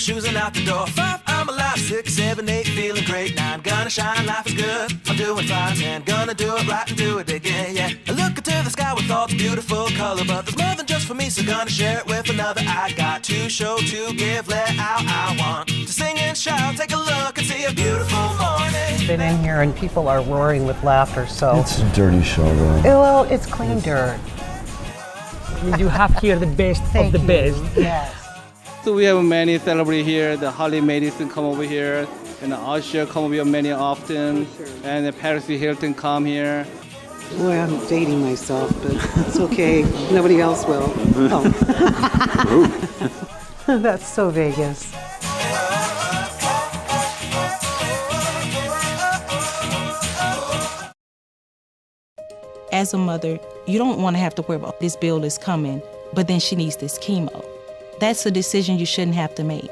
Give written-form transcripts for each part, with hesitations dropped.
my shoes and out the door. 5, I'm alive. 6, 7, 8, feeling great. 9, gonna shine, life is good. I'm doing fine. 10, gonna do it right and do it again, yeah. I look into the sky with all its beautiful color, but there's more than just for me, so gonna share it with another. I got to show, to give, let out. I want to sing and shout. Take a look and see a beautiful morning. Been in here and people are roaring with laughter, so it's a dirty showroom. Well, it's clean dirt. You have here the best of the best. Yes. So we have many celebrities here. The Harley Madison come over here, and the Usher come over here many often, and the Paris Hilton come here. Boy, I'm dating myself, but it's okay. Nobody else will. Oh. That's so Vegas. As a mother, you don't want to have to worry about this bill is coming, but then she needs this chemo. That's a decision you shouldn't have to make.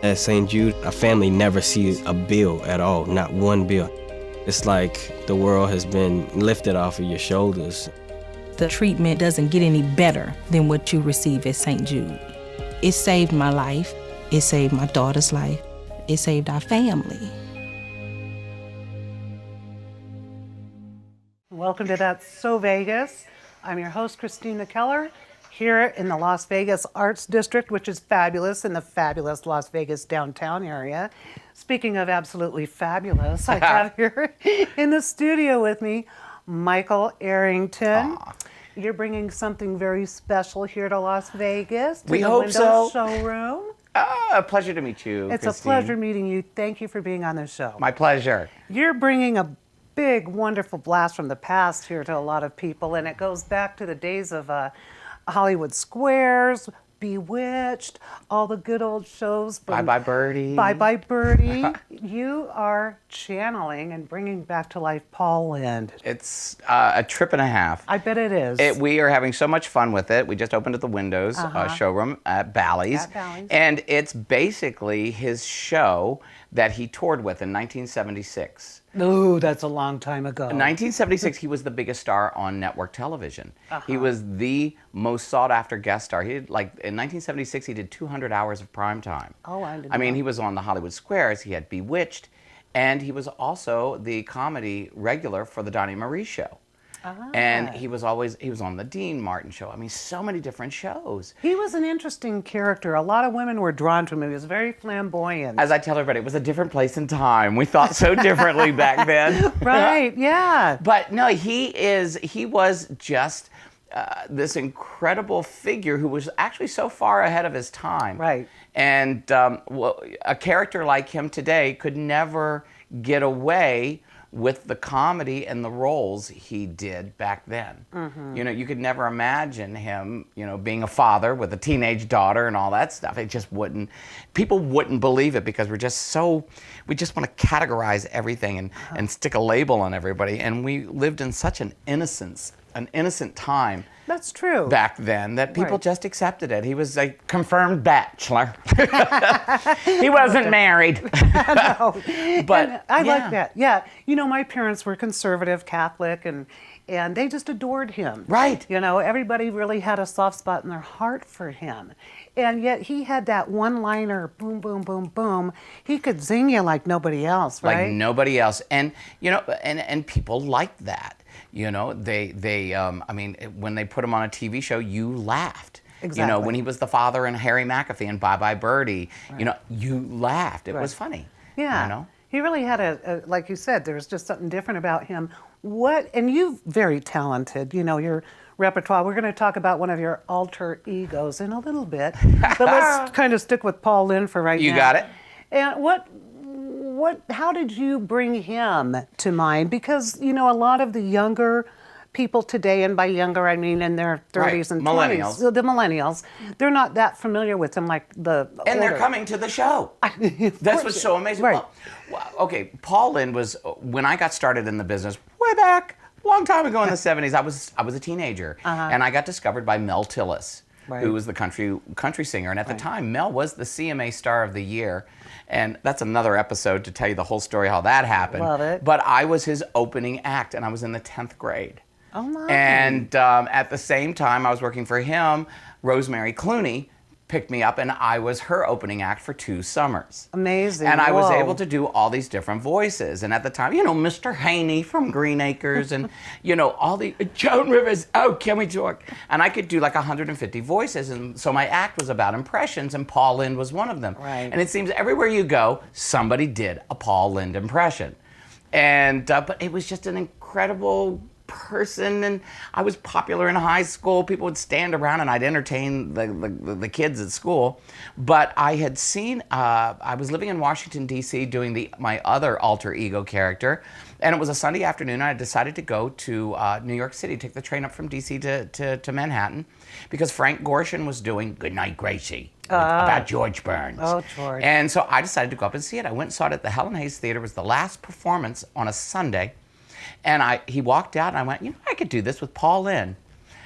At St. Jude, a family never sees a bill at all, not one bill. It's like the world has been lifted off of your shoulders. The treatment doesn't get any better than what you receive at St. Jude. It saved my life. It saved my daughter's life. It saved our family. Welcome to That's So Vegas. I'm your host, Christina Keller, here in the Las Vegas Arts District, which is fabulous, in the fabulous Las Vegas downtown area. Speaking of absolutely fabulous, I have here in the studio with me Michael Airington. Aww. You're bringing something very special here to Las Vegas, to we the hope Windows so. Showroom. A pleasure to meet you, It's Christine. a pleasure meeting you. Thank you for being on the show. My pleasure. You're bringing a big, wonderful blast from the past here to a lot of people, and it goes back to the days of Hollywood Squares, Bewitched, all the good old shows. Bye Bye Birdie. Bye Bye Birdie. You are channeling and bringing back to life Paul Lynde. It's a trip and a half. I bet it is. We are having so much fun with it. We just opened at the Windows showroom at Bally's. And it's basically his show that he toured with in 1976. Ooh, that's a long time ago. In 1976, he was the biggest star on network television. He was the most sought-after guest star. He did, like, in 1976, he did 200 hours of prime time. Oh, I didn't I mean, know. he was on the Hollywood Squares. He had Bewitched, and he was also the comedy regular for the Donnie Marie Show. And he was on the Dean Martin Show. I mean, so many different shows. He was an interesting character. A lot of women were drawn to him. He was very flamboyant. As I tell everybody, it was a different place and time. We thought so differently back then. Right, yeah. But no, he was just this incredible figure who was actually so far ahead of his time. Right. And a character like him today could never get away with the comedy and the roles he did back then. You know, you could never imagine him, you know, being a father with a teenage daughter and all that stuff. It just wouldn't, people wouldn't believe it because we just want to categorize everything and stick a label on everybody. And we lived in such an innocent time. That's true. Back then, that people just accepted it. He was a confirmed bachelor. He wasn't married. No. But and I like that. Yeah. You know, my parents were conservative Catholic, and they just adored him. Right. You know, everybody really had a soft spot in their heart for him. And yet he had that one-liner, boom, boom, boom, boom. He could zing you like nobody else, right? Like nobody else. And, you know, and people liked that. You know, I mean, when they put him on a TV show, you laughed. Exactly. You know, when he was the father in Harry McAfee and Bye Bye Birdie, you know, you laughed. It was funny. Yeah. You know? He really had a, like you said, there was just something different about him. And you're very talented, you know, your repertoire. We're going to talk about one of your alter egos in a little bit, but let's kind of stick with Paul Lynde for right now. You got it. And how did you bring him to mind? Because, you know, a lot of the younger people today, and by younger I mean in their 30s and 20s, millennials. The millennials, they're not that familiar with him like the And older. they're coming to the show. That's what's so amazing. Right. Well, okay, Paul Lynde was, when I got started in the business, way back, a long time ago in the 70s, I was a teenager, and I got discovered by Mel Tillis, who was the country singer. And at the time, Mel was the CMA Star of the Year. And that's another episode to tell you the whole story how that happened. Love it. But I was his opening act, and I was in the 10th grade. Oh, nice. And at the same time, I was working for him. Rosemary Clooney picked me up, and I was her opening act for 2 summers. Amazing. And I was Whoa. able to do all these different voices. And at the time, you know, Mr. Haney from Green Acres, and, you know, all the, Joan Rivers, oh, can we talk? And I could do like 150 voices. And so my act was about impressions, and Paul Lynde was one of them. Right. And it seems everywhere you go, somebody did a Paul Lynde impression. And, but it was just an incredible person, and I was popular in high school. People would stand around and I'd entertain the kids at school. But I had seen, I was living in Washington, D.C. doing my other alter ego character, and it was a Sunday afternoon, and I decided to go to New York City, take the train up from D.C. to Manhattan, because Frank Gorshin was doing Goodnight Gracie, about George Burns. Oh, George. And so I decided to go up and see it. I went and saw it at the Helen Hayes Theater. It was the last performance on a Sunday. And he walked out, and I went, you know, I could do this with Paul Lynde.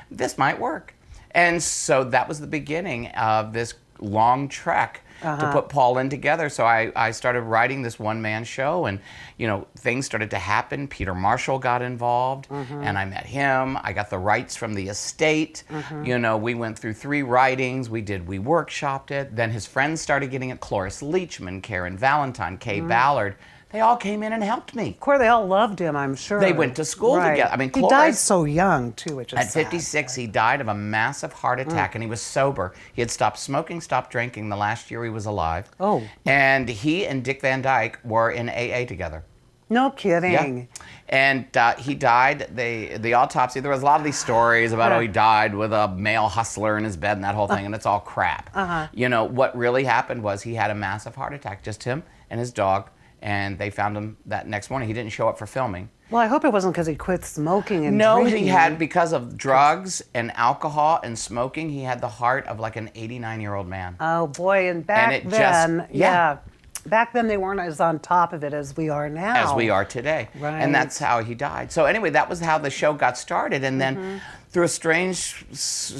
This might work. And so that was the beginning of this long trek to put Paul Lynde together. So I started writing this one-man show, and, you know, things started to happen. Peter Marshall got involved, and I met him. I got the rights from the estate. You know, we went through 3 writings. We workshopped it. Then his friends started getting it. Cloris Leachman, Karen Valentine, Kay Ballard. They all came in and helped me. Of course, they all loved him, I'm sure. They went to school together. I mean, he Cloris, died so young, too, which is at sad. 56, he died of a massive heart attack, and he was sober. He had stopped smoking, stopped drinking the last year he was alive. Oh. And he and Dick Van Dyke were in AA together. No kidding. Yeah. And he died. The autopsy, there was a lot of these stories about, oh, he died with a male hustler in his bed and that whole thing, and it's all crap. You know, what really happened was he had a massive heart attack, just him and his dog. And they found him that next morning. He didn't show up for filming. Well, I hope it wasn't because he quit smoking and No, drinking. he had, because of drugs and alcohol and smoking, he had the heart of like an 89-year-old man. Oh, boy, and back it then, just- yeah. back then they weren't as on top of it as we are now. As we are today. Right. And that's how he died. So anyway, that was how the show got started. And then through a strange,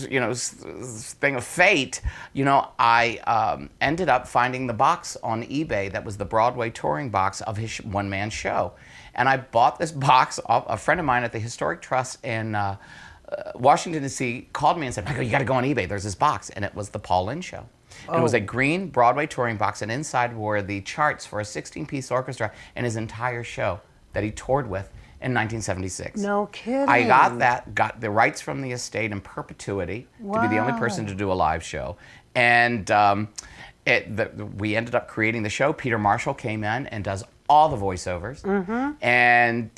you know, thing of fate, you know, I ended up finding the box on eBay that was the Broadway touring box of his one-man show. And I bought this box off a friend of mine at the Historic Trust in Washington, D.C. called me and said, Michael, you got to go on eBay. There's this box. And it was the Paul Lynde show. And it was a green Broadway touring box, and inside were the charts for a 16-piece orchestra and his entire show that he toured with in 1976. No kidding. I got the rights from the estate in perpetuity to be the only person to do a live show. And we ended up creating the show. Peter Marshall came in and does all the voiceovers. And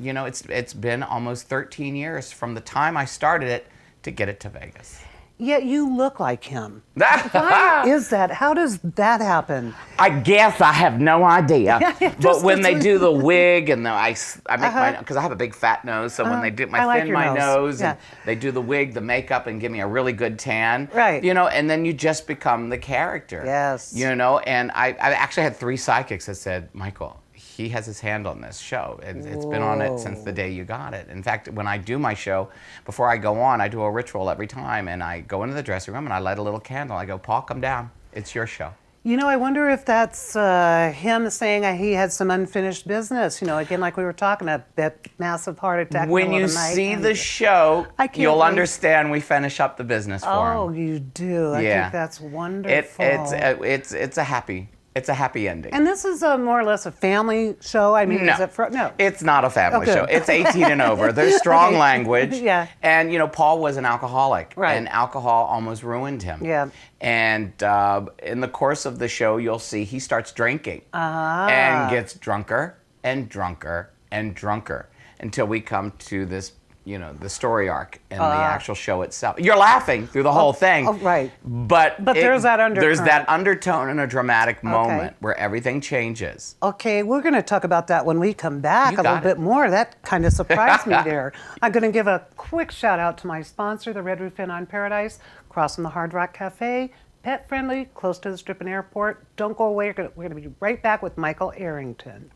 you know, it's been almost 13 years from the time I started it to get it to Vegas. Yet you look like him. Why is that? How does that happen? I guess I have no idea. But when they do the wig and I make my, because I have a big fat nose, so when they do I thin like my your nose, Yeah. and they do the wig, the makeup, and give me a really good tan. Right. You know, and then you just become the character. Yes. You know, and I actually had 3 psychics that said, Michael, he has his hand on this show. It's been on it since the day you got it. In fact, when I do my show, before I go on, I do a ritual every time, and I go into the dressing room and I light a little candle. I go, Paul, come down. It's your show. You know, I wonder if that's him saying he had some unfinished business. You know, again, like we were talking about, that massive heart attack. When you see the show, you'll understand we finish up the business for him. Oh, you do. I think that's wonderful. It's a happy ending. And this is more or less a family show. I mean, No, is it no? It's not a family Okay. show. It's 18 and over. There's strong language. Yeah. And, you know, Paul was an alcoholic. Right. And alcohol almost ruined him. Yeah. And in the course of the show, you'll see he starts drinking. And gets drunker and drunker and drunker until we come to this, you know, the story arc and the actual show itself. You're laughing through the whole thing. Oh, right. But there's that undertone. There's that undertone in a dramatic moment where everything changes. Okay, we're going to talk about that when we come back You a little got bit it. more. That kind of surprised me there. I'm going to give a quick shout out to my sponsor, the Red Roof Inn on Paradise, across from the Hard Rock Cafe. Pet friendly, close to the Strip and Airport. Don't go away. We're going to be right back with Michael Airington.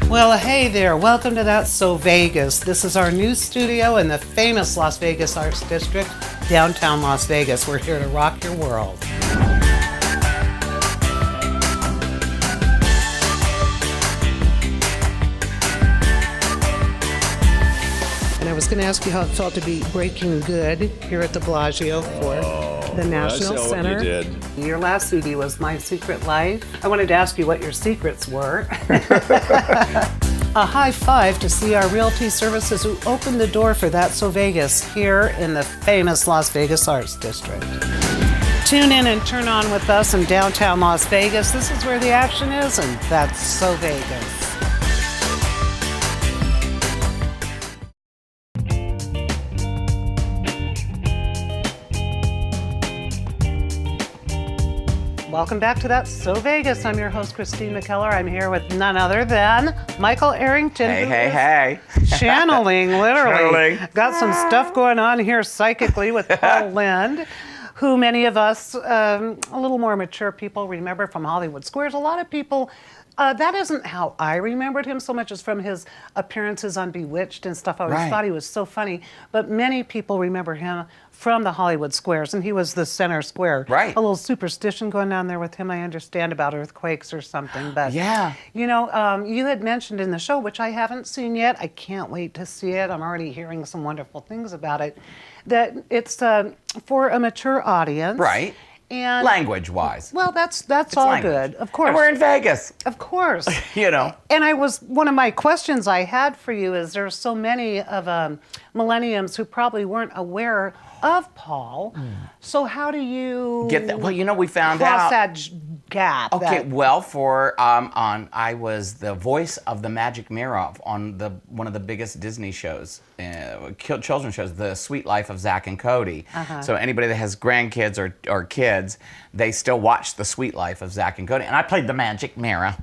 Well, hey there. Welcome to That's So Vegas. This is our new studio in the famous Las Vegas Arts District, downtown Las Vegas. We're here to rock your world. I was going to ask you how it felt to be breaking good here at the Bellagio for the National Center. What you did. Your last CD was My Secret Life. I wanted to ask you what your secrets were. A high five to CR Realty Services, who opened the door for That's So Vegas here in the famous Las Vegas Arts District. Tune in and turn on with us in downtown Las Vegas. This is where the action is, and That's So Vegas. Welcome back to That's So Vegas. I'm your host, Christine McKellar. I'm here with none other than Michael Airington. Hey. Channeling, literally. Channeling. Got some stuff going on here psychically with Paul Lynde, who many of us, a little more mature people, remember from Hollywood Squares. A lot of people, that isn't how I remembered him so much as from his appearances on Bewitched and stuff. I always thought he was so funny. But many people remember him from the Hollywood Squares, and he was the center square. Right. A little superstition going on there with him, I understand, about earthquakes or something. But Yeah. you know, you had mentioned in the show, which I haven't seen yet. I can't wait to see it. I'm already hearing some wonderful things about it. That it's for a mature audience. Right. And Language-wise. well, that's all language. good, of course. And we're in Vegas. Of course. You know. And one of my questions I had for you is there's so many of millenniums who probably weren't aware of Paul. So how do you Get that? Well, you know, we found cross out. that gap? Okay, that- well, I was the voice of the Magic Mirror on one of the biggest Disney shows, children's shows, The Sweet Life of Zack and Cody. So anybody that has grandkids or kids, they still watch The Sweet Life of Zack and Cody. And I played the Magic Mirror.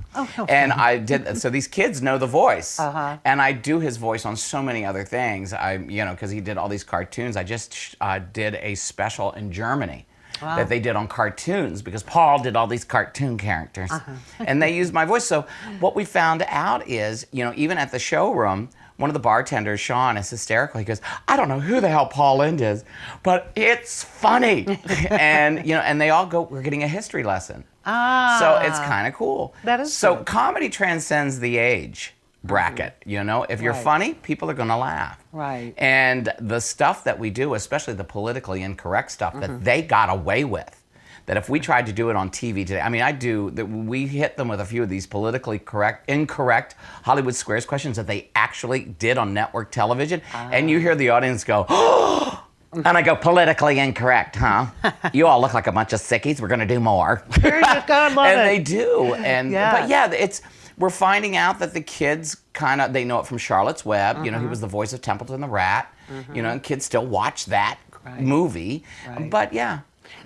And I did, so these kids know the voice. And I do his voice on so many other things. Because he did all these cartoons. I just did a special in Germany. That they did on cartoons, because Paul did all these cartoon characters, and they used my voice. So what we found out is, even at the showroom, one of the bartenders, Sean, is hysterical. He goes, "I don't know who the hell Paul Lynde is, but it's funny." and they all go, "We're getting a history lesson." So it's kind of cool. That is so cool. Comedy transcends the age bracket. If you're funny, people are going to laugh. Right. And the stuff that we do, especially the politically incorrect stuff that they got away with, that if we tried to do it on TV today, we hit them with a few of these politically incorrect Hollywood Squares questions that they actually did on network television, and you hear the audience go, "Oh!" And I go, "Politically incorrect, huh? You all look like a bunch of sickies. We're going to do more." There you go, I love And it. they do. And Yeah. But yeah, we're finding out that the kids they know it from Charlotte's Web. He was the voice of Templeton the Rat. And kids still watch that movie. Right. But yeah.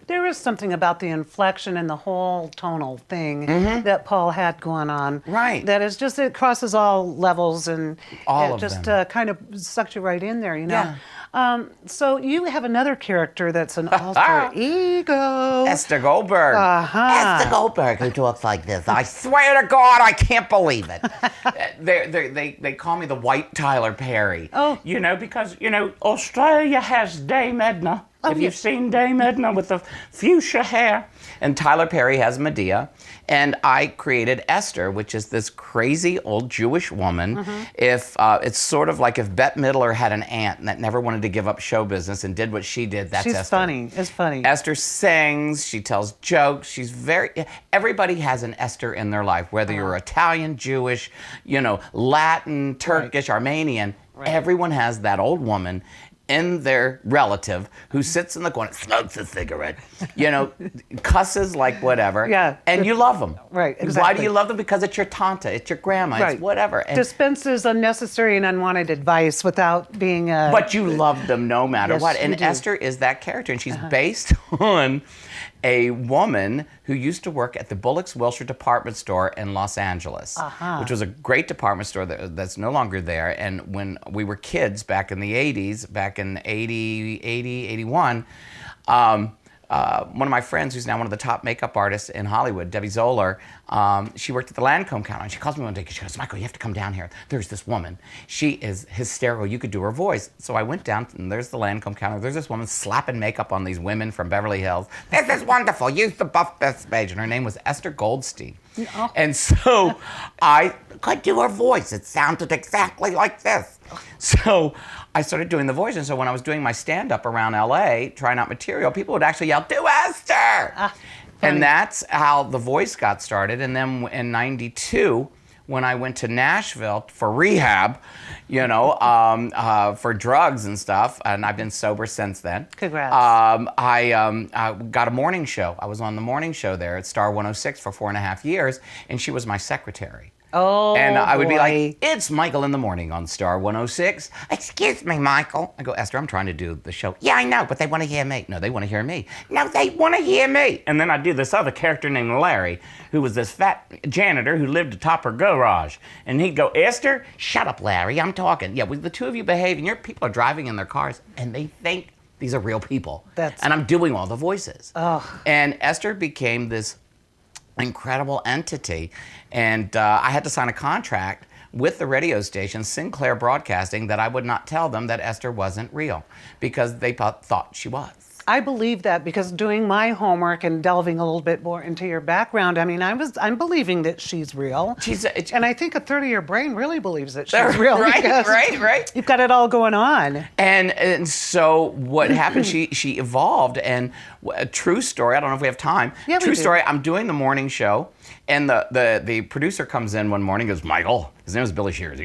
There is something about the inflection and the whole tonal thing that Paul had going on. Right. That is just, it crosses all levels, and All it of just them. Yeah. kind of sucked you right in there, So you have another character that's an alter ego. Esther Goldberg. Uh-huh. Esther Goldberg, who talks like this. I swear to God, I can't believe it. They call me the White Tyler Perry. Oh. Because Australia has Dame Edna. If you've seen Dame Edna with the fuchsia hair. And Tyler Perry has Medea. And I created Esther, which is this crazy old Jewish woman. If it's sort of like if Bette Midler had an aunt that never wanted to give up show business and did what she did, that's She's Esther. funny. It's funny. Esther sings, she tells jokes, everybody has an Esther in their life, whether you're Italian, Jewish, Latin, Turkish, Armenian, everyone has that old woman in their relative who sits in the corner, smokes a cigarette, cusses like whatever, and you love them. Right, Why exactly. do you love them? Because it's your tanta, it's your grandma, Right. it's whatever. And, Dispenses unnecessary and unwanted advice without being a... but you love them no matter Yes, what. you And do. Esther is that character, and she's based on a woman who used to work at the Bullock's Wilshire department store in Los Angeles, which was a great department store that's no longer there. And when we were kids back in the 80s, back in 80, 81, one of my friends, who's now one of the top makeup artists in Hollywood, Debbie Zoller, she worked at the Lancome counter, and she calls me one day, she goes, "Michael, you have to come down here. There's this woman. She is hysterical. You could do her voice." So I went down, and there's the Lancome counter. There's this woman slapping makeup on these women from Beverly Hills. "This is wonderful. Use the buff best page." And her name was Esther Goldstein. Oh. And so I could do her voice. It sounded exactly like this. So I started doing the voice. And so when I was doing my stand-up around LA, trying out material, people would actually yell, "Do Esther!" And that's how the voice got started. And then in '92, when I went to Nashville for rehab, you know, for drugs and stuff, and I've been sober since then. Congrats. I got a morning show. I was on the morning show there at Star 106 for 4.5 years, and she was my secretary. Oh, and I would be boy. like, "It's Michael in the morning on Star 106. Excuse me, Michael." I go, "Esther, I'm trying to do the show." "Yeah, I know, but they want to hear me." "No, they want to hear me." "No, they want to hear me." And then I'd do this other character named Larry, who was this fat janitor who lived atop her garage. And he'd go, "Esther, shut up, Larry, I'm talking. Yeah, with the two of you behaving, your people are driving in their cars, and they think these are real people." And I'm doing all the voices. And Esther became this incredible entity, and I had to sign a contract with the radio station, Sinclair Broadcasting, that I would not tell them that Esther wasn't real, because they thought she was. I believe that, because doing my homework and delving a little bit more into your background, I mean, I'm believing that she's real. And I think a third of your brain really believes that she's real. Right. You've got it all going on. And so what happened, she evolved, and a true story, I don't know if we have time. Yeah, true story, I'm doing the morning show, and the producer comes in one morning and goes, "Michael," his name is Billy Shears.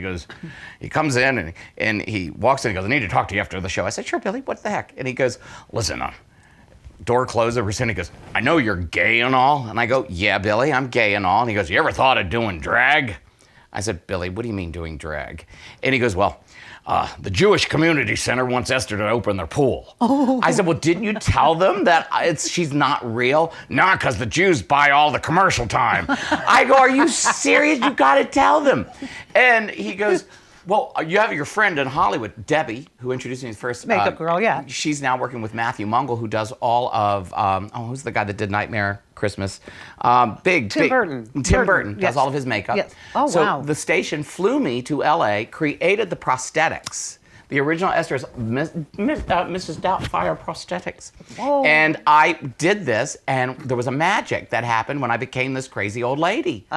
He comes in and he walks in and goes, "I need to talk to you after the show." I said, "Sure, Billy, what the heck?" And he goes, "Listen, door closes, we're sitting." He goes, "I know you're gay and all." And I go, "Yeah, Billy, I'm gay and all." And he goes, "You ever thought of doing drag?" I said, "Billy, what do you mean doing drag?" And he goes, "Well, the Jewish Community Center wants Esther to open their pool." I said, "Well, didn't you tell them that she's not real?" "Nah, because the Jews buy all the commercial time." I go, "Are you serious? You got to tell them." And he goes, "Well, you have your friend in Hollywood, Debbie, who introduced me first." Makeup girl, yeah. She's now working with Matthew Mungle, who does all of, who's the guy that did Nightmare Christmas? Tim Burton. Tim Burton does Yes. all of his makeup. Yes. Oh, so wow. the station flew me to LA, created the prosthetics. The original Esther's Mrs. Doubtfire prosthetics. Whoa. And I did this, and there was a magic that happened when I became this crazy old lady.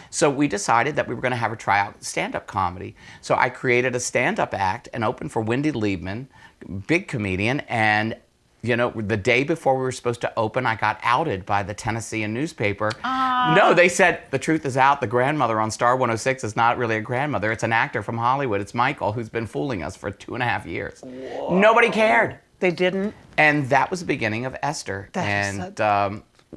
So we decided that we were going to have her try out stand-up comedy. So I created a stand-up act and opened for Wendy Liebman, big comedian, and you know, the day before we were supposed to open, I got outed by the Tennessean newspaper. No, they said, "The truth is out. The grandmother on Star 106 is not really a grandmother. It's an actor from Hollywood. It's Michael, who's been fooling us for 2.5 years." Whoa. Nobody cared. They didn't? And that was the beginning of Esther.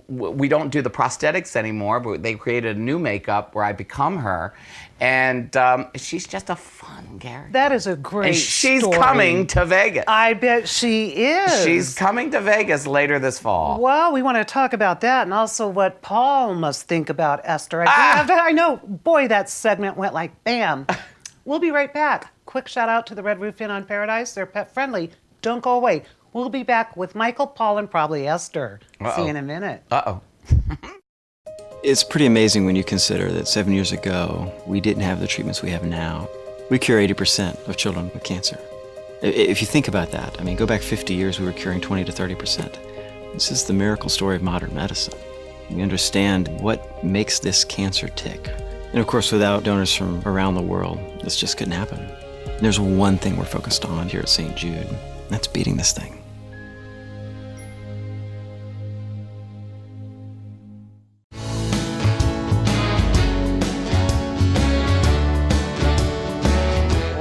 We don't do the prosthetics anymore, but they created a new makeup where I become her. And she's just a fun character. That is a great And she's story. coming to Vegas. I bet she is. She's coming to Vegas later this fall. Well, we want to talk about that, and also what Paul must think about Esther. I know, boy, that segment went like bam. We'll be right back. Quick shout out to the Red Roof Inn on Paradise. They're pet friendly. Don't go away. We'll be back with Michael, Paul, and probably Esther. See you in a minute. It's pretty amazing when you consider that 7 years ago, we didn't have the treatments we have now. We cure 80% of children with cancer. If you think about that, I mean, go back 50 years, we were curing 20 to 30%. This is the miracle story of modern medicine. We understand what makes this cancer tick. And of course, without donors from around the world, this just couldn't happen. And there's one thing we're focused on here at St. Jude, and that's beating this thing.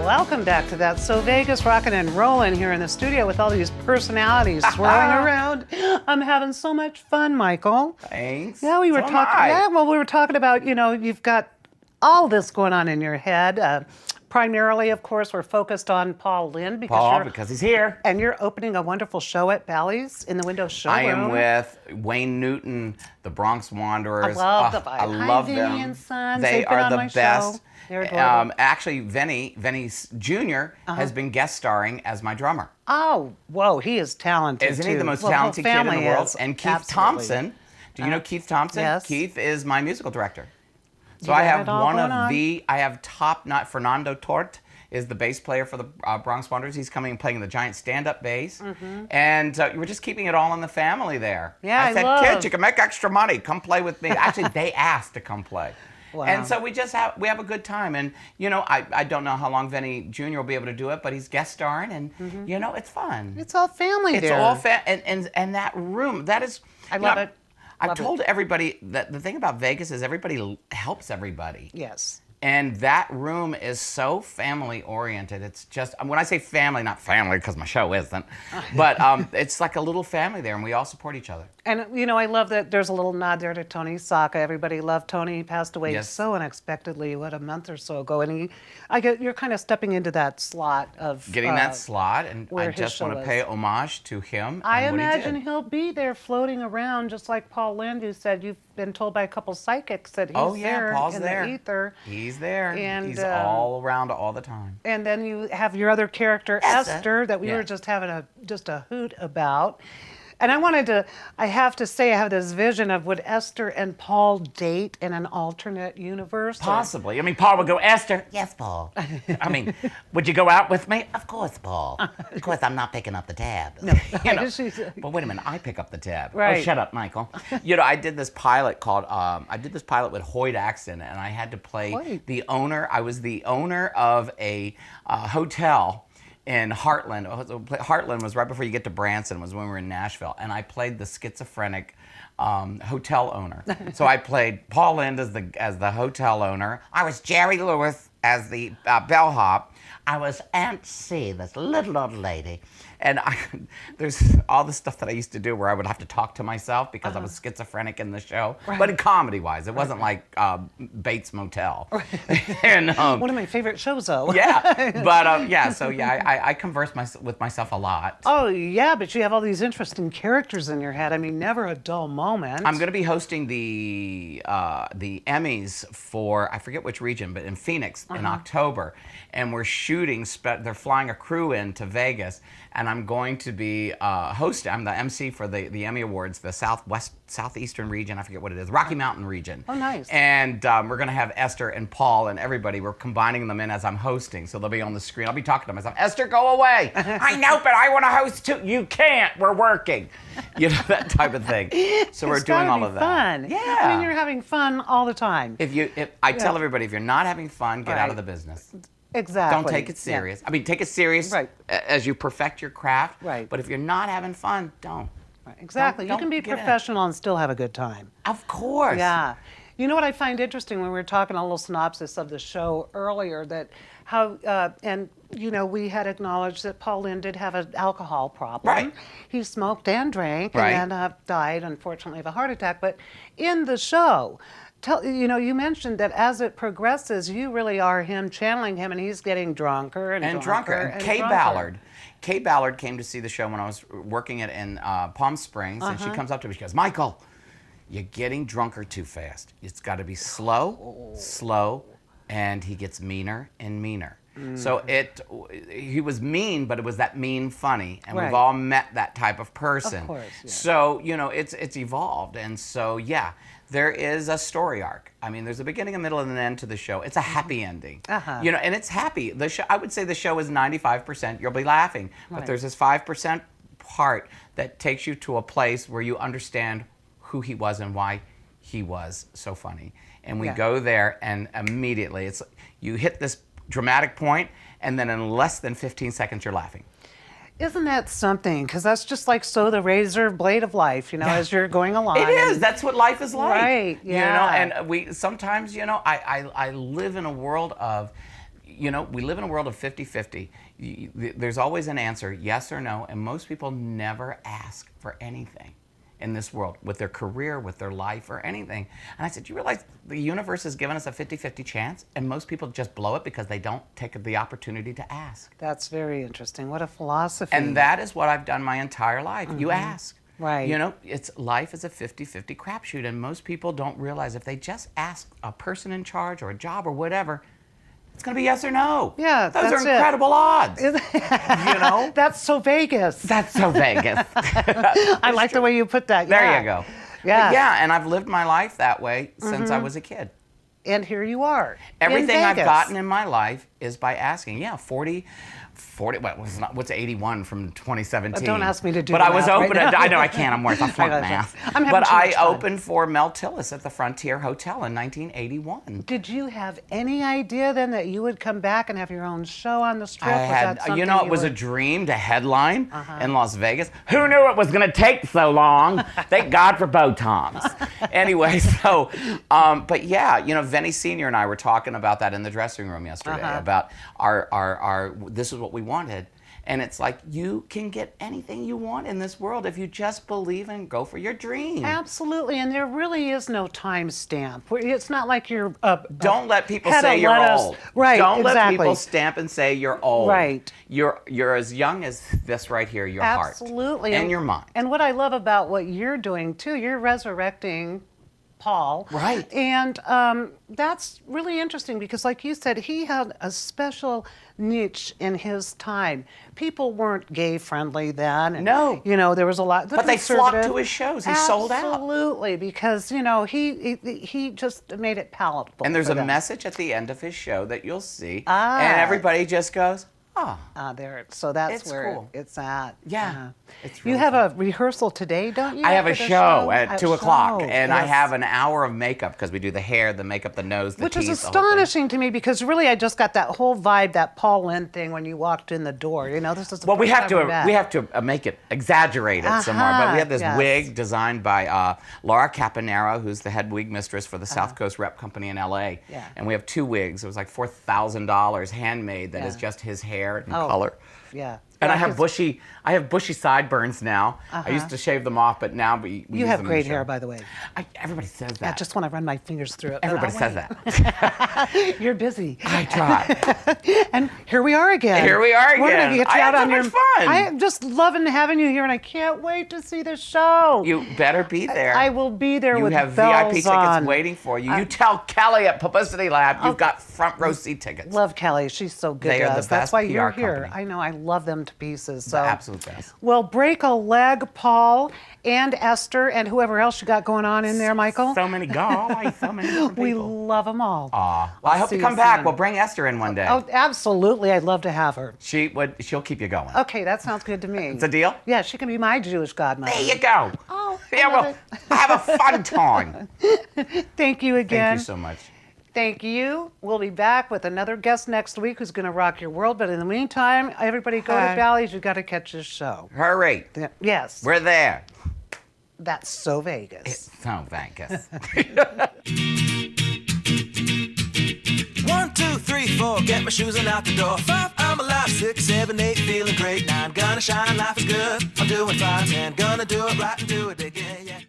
Welcome back to That So Vegas, rocking and rolling here in the studio with all these personalities swirling around. I'm having so much fun, Michael. Thanks. Yeah, we were So am talking. I. Yeah, well, we were talking about, you know, you've got all this going on in your head. Primarily, of course, we're focused on Paul Lynde Because he's here. And you're opening a wonderful show at Bally's in the Window Showroom. I am with Wayne Newton, the Bronx Wanderers. I love the I love Vinny them. and Sons. They They've been are on the my best. show. They're adorable. Actually, Vinny Jr. has been guest starring as my drummer. Oh, whoa, he is talented. Isn't he too. the most Well, the whole talented kid in the family world? is. And Keith Absolutely. Thompson. Do you know Keith Thompson? Yes. Keith is my musical director. So You I got have it all one going of on. I have top notch. Fernando Tort is the bass player for the Bronx Wanderers. He's coming and playing the giant stand-up bass. And we're just keeping it all in the family there. Yeah, I said, love. "Kids, you can make extra money. Come play with me." Actually, they asked to come play. Wow. And so we have a good time. And, you know, I don't know how long Vinny Jr. will be able to do it, but he's guest starring, and, you know, it's fun. It's all family It's there. all and that room, that is... I love it. I've told everybody that the thing about Vegas is everybody helps everybody. Yes. And that room is so family oriented. It's just, when I say family, not family because my show isn't, but it's like a little family there, and we all support each other. And, you know, I love that there's a little nod there to Tony Saka. Everybody loved Tony. He passed away so unexpectedly, a month or so ago. And you're kind of stepping into that slot of... Getting that slot, and I his just show want to is. pay homage to him I and what he imagine did. he'll be there floating around, just like Paul Lynde, who said you've been told by a couple psychics that he's there Paul's in there. the ether. He's there. And, He's all around all the time. And then you have your other character, Esther, that we Yeah. were just having a hoot about. And I have to say, I have this vision of, would Esther and Paul date in an alternate universe? Possibly. I mean, Paul would go, Esther. Yes, Paul. I mean, would you go out with me? Of course, Paul. Of course, I'm not picking up the tab. No. You know, but wait a minute, I pick up the tab. Right. Oh, shut up, Michael. You know, I did this pilot with Hoyt Axton, and I had to play the owner. I was the owner of a hotel in Heartland. Heartland was right before you get to Branson, was when we were in Nashville, and I played the schizophrenic hotel owner. So I played Paul Lynde as the hotel owner. I was Jerry Lewis as the bellhop. I was Aunt C, this little old lady. And there's all the stuff that I used to do where I would have to talk to myself because I was schizophrenic in the show. Right. But in comedy-wise, it wasn't like Bates Motel. And, one of my favorite shows, though. Yeah, but I converse with myself a lot. Oh, yeah, but you have all these interesting characters in your head. I mean, never a dull moment. I'm going to be hosting the Emmys for, I forget which region, but in Phoenix in October. And we're shooting, they're flying a crew into Vegas, and I'm going to be hosting, I'm the MC for the Emmy Awards, the southeastern region, I forget what it is, Rocky Mountain region. Oh, nice. And we're going to have Esther and Paul and everybody. We're combining them in as I'm hosting, so they'll be on the screen. I'll be talking to myself, Esther, go away. I know, but I want to host too. You can't, we're working. You know, that type of thing. So we're doing all of that. Fun. Yeah. I mean, you're having fun all the time. I tell everybody, if you're not having fun, get out of the business. Exactly. Don't take it serious. Yeah. I mean, take it serious as you perfect your craft. Right. But if you're not having fun, don't. Right. Exactly. You can be professional and still have a good time. Of course. Yeah. You know what I find interesting when we were talking a little synopsis of the show earlier, that how, and you know, we had acknowledged that Paul Lynde did have an alcohol problem. Right. He smoked and drank and then died, unfortunately, of a heart attack. But in the show, you know, you mentioned that as it progresses, you really are him, channeling him, and he's getting drunker and drunker. And Kay Ballard. Kay Ballard came to see the show when I was working it in Palm Springs, and she comes up to me, she goes, Michael, you're getting drunker too fast. It's got to be slow, and he gets meaner and meaner. So he was mean, but it was that mean funny, and we've all met that type of person. Of course, yeah. So, you know, it's evolved, and so, yeah, there is a story arc. I mean, there's a beginning, a middle, and an end to the show. It's a happy ending. You know, and it's happy. The show, I would say the show is 95%. You'll be laughing, but there's this 5% part that takes you to a place where you understand who he was and why he was so funny. And we go there, and immediately you hit this dramatic point, and then in less than 15 seconds, you're laughing. Isn't that something? Because that's just like the razor blade of life, you know, as you're going along. It is. That's what life is like. Right, yeah. You know, and we sometimes, you know, I live in a world of, you know, we live in a world of 50-50. There's always an answer, yes or no, and most people never ask for anything in this world, with their career, with their life, or anything. And I said, you realize the universe has given us a 50-50 chance, and most people just blow it because they don't take the opportunity to ask. That's very interesting. What a philosophy. And that is what I've done my entire life. You ask. Right. You know, life is a 50-50 crapshoot, and most people don't realize if they just ask a person in charge or a job or whatever, it's going to be yes or no. Yeah, Those that's are incredible odds. You know? That's so Vegas. That's so Vegas. I like the way you put that. There you go. Yeah. But yeah, and I've lived my life that way since I was a kid. And here you are. Everything in I've Vegas. gotten in my life is by asking. Yeah, 40 40, what's 81 from 2017? Don't ask me to do But the I was math right open. now. I know I can't. I'm worse. I flunk I know. math. I'm having But too much I fun. opened for Mel Tillis at the Frontier Hotel in 1981. Did you have any idea then that you would come back and have your own show on the Strip? I Was had, that something it was were... a dream to headline in Las Vegas. Who knew it was going to take so long? Thank God for Botox. Anyway, so, but yeah, Vinny Sr. and I were talking about that in the dressing room yesterday, about our this is what we wanted. And it's like, you can get anything you want in this world if you just believe and go for your dream. Absolutely, and there really is no time stamp. It's not like you're... Don't let people say you're old. Right, Don't let exactly. people stamp and say you're old. Right. You're as young as this right here, your heart. Absolutely. And your mind. And what I love about what you're doing, too, you're resurrecting Paul. Right. And that's really interesting because, like you said, he had a special niche in his time. People weren't gay friendly then. And, No. there was a lot. But they flocked to his shows. He sold out. Absolutely, because he just made it palatable. And there's for a them. message at the end of his show that you'll see, and everybody just goes, "Oh." There. So that's It's where cool. it's at. Yeah. It's You really have fun. a rehearsal today, don't you? I have a after the show at 2 o'clock, show, and I yes. have an hour of makeup because we do the hair, the makeup, the nose, the Which is teeth, the whole thing. astonishing to me because really I just got that whole vibe, that Paul Lynde thing when you walked in the door. This is the Well, we first have time to met. make it exaggerate it some more. But we have this yes. wig designed by Laura Caponero, who's the head wig mistress for the South Coast Rep Company in LA. Yeah. And we have 2 wigs. It was like $4,000 handmade. That is Yeah. just his hair and Oh, color. Yeah. And Yeah, I have 'cause bushy sideburns now. I used to shave them off, but now we You use have them in great the show. hair, by the way. Everybody says I that. just want to run my fingers through it. but Everybody I'll says wait. that. You're busy. I try. And here we are again. Here we are We're again. gonna get you I out had on so your much fun. I'm just loving having you here, and I can't wait to see the show. You better be there. I will be there You with have bells VIP tickets on. waiting for you. You tell Kelly at Publicity Lab you've got front row seat tickets. Love Kelly. She's so good They to are the us. That's best why you're PR here. company. I know. I love them to pieces. So The absolute best. Well, break a leg, Paul and Esther and whoever else you got going on in there, Michael. So many golly, so many different We people. love them all. Aw. Well, I hope see you you come back. soon. We'll bring Esther in one day. Oh, absolutely. I'd love to have her. She'll keep you going. Okay, that sounds good to me. It's a deal? Yeah, she can be my Jewish godmother. There you go. Oh, I Yeah, love well, it. have a fun time. Thank you again. Thank you so much. Thank you. We'll be back with another guest next week who's going to rock your world. But in the meantime, everybody go Hi. to Bally's. You've got to catch this show. Hurry. Yes. We're there. That's so Vegas. It's so Vegas. 1, 2, 3, 4, get my shoes and out the door. 5, I'm alive. 6, 7, 8, feeling great. 9, gonna shine, life is good. I'm doing fine. 10, gonna do it right and do it again, yeah.